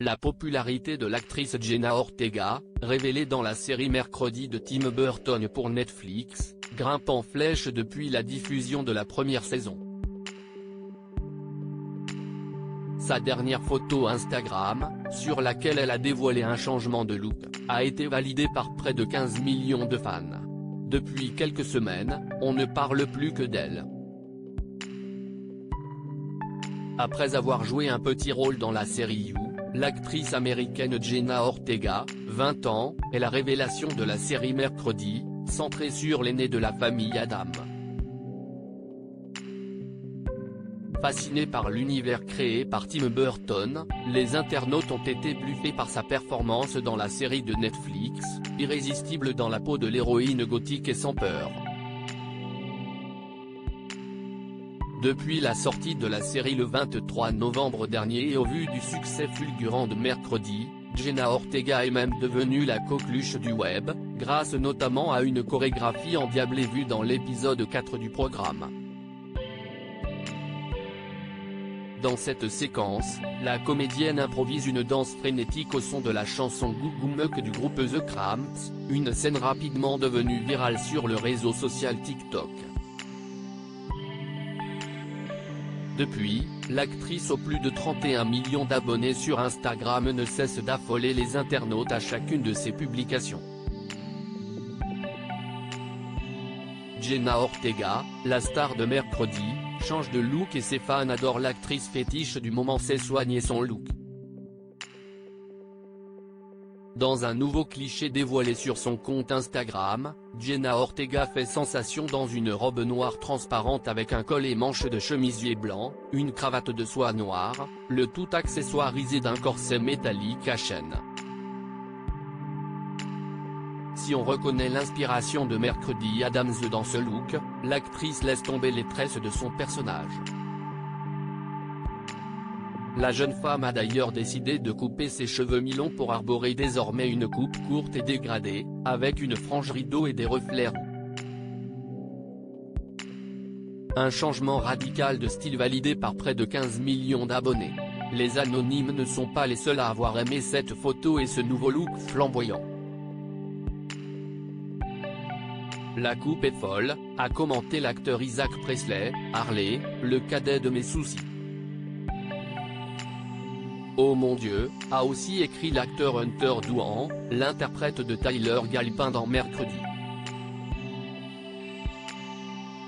La popularité de l'actrice Jenna Ortega, révélée dans la série Mercredi de Tim Burton pour Netflix, grimpe en flèche depuis la diffusion de la première saison. Sa dernière photo Instagram, sur laquelle elle a dévoilé un changement de look, a été validée par près de 15 millions de fans. Depuis quelques semaines, on ne parle plus que d'elle. Après avoir joué un petit rôle dans la série You, l'actrice américaine Jenna Ortega, 20 ans, est la révélation de la série Mercredi, centrée sur l'aîné de la famille Adam. Fascinés par l'univers créé par Tim Burton, les internautes ont été bluffés par sa performance dans la série de Netflix, irrésistible dans la peau de l'héroïne gothique et sans peur. Depuis la sortie de la série le 23 novembre dernier et au vu du succès fulgurant de Mercredi, Jenna Ortega est même devenue la coqueluche du web, grâce notamment à une chorégraphie endiablée vue dans l'épisode 4 du programme. Dans cette séquence, la comédienne improvise une danse frénétique au son de la chanson Goo Goo Muck du groupe The Cramps, une scène rapidement devenue virale sur le réseau social TikTok. Depuis, l'actrice aux plus de 31 millions d'abonnés sur Instagram ne cesse d'affoler les internautes à chacune de ses publications. Jenna Ortega, la star de Mercredi, change de look et ses fans adorent l'actrice fétiche du moment sait soigner son look. Dans un nouveau cliché dévoilé sur son compte Instagram, Jenna Ortega fait sensation dans une robe noire transparente avec un col et manches de chemisier blanc, une cravate de soie noire, le tout accessoirisé d'un corset métallique à chaînes. Si on reconnaît l'inspiration de Mercredi Adams dans ce look, l'actrice laisse tomber les tresses de son personnage. La jeune femme a d'ailleurs décidé de couper ses cheveux mi-longs pour arborer désormais une coupe courte et dégradée, avec une frange rideau et des reflets roux. Un changement radical de style validé par près de 15 millions d'abonnés. Les anonymes ne sont pas les seuls à avoir aimé cette photo et ce nouveau look flamboyant. La coupe est folle, a commenté l'acteur Isaac Presley, Harley, le cadet de mes soucis. Oh mon Dieu, a aussi écrit l'acteur Hunter Douhan, l'interprète de Tyler Galpin dans Mercredi.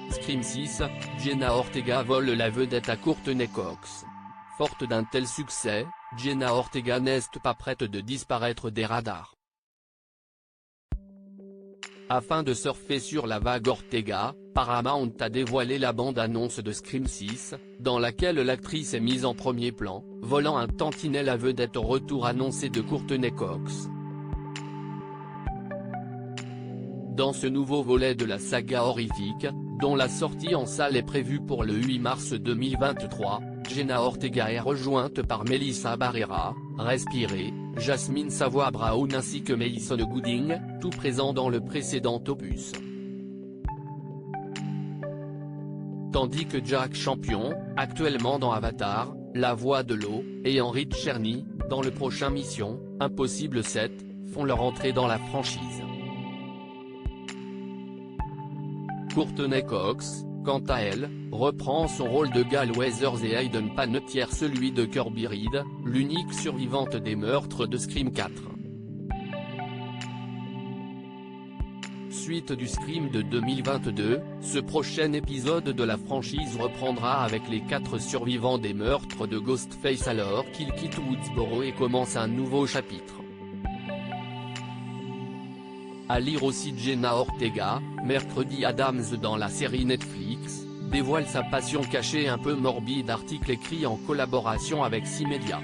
Scream 6, Jenna Ortega vole la vedette à Courtney Cox. Forte d'un tel succès, Jenna Ortega n'est pas prête de disparaître des radars. Afin de surfer sur la vague Ortega, Paramount a dévoilé la bande-annonce de Scream 6, dans laquelle l'actrice est mise en premier plan, volant un tantinet la vedette au retour annoncé de Courtney Cox. Dans ce nouveau volet de la saga horrifique, dont la sortie en salle est prévue pour le 8 mars 2023, Jenna Ortega est rejointe par Melissa Barrera, Respiré, Jasmine Savoy-Brown ainsi que Mason Gooding, tout présents dans le précédent opus. Tandis que Jack Champion, actuellement dans Avatar, La Voix de l'eau, et Henry Czerny, dans le prochain Mission Impossible 7, font leur entrée dans la franchise. Courtney Cox, quant à elle, reprend son rôle de Gal Weathers et Hayden Panettiere celui de Kirby Reed, l'unique survivante des meurtres de Scream 4. Suite du Scream de 2022, ce prochain épisode de la franchise reprendra avec les 4 survivants des meurtres de Ghostface alors qu'il quitte Woodsboro et commence un nouveau chapitre. À lire aussi Jenna Ortega, Mercredi Adams dans la série Netflix, dévoile sa passion cachée un peu morbide article écrit en collaboration avec 6 médias.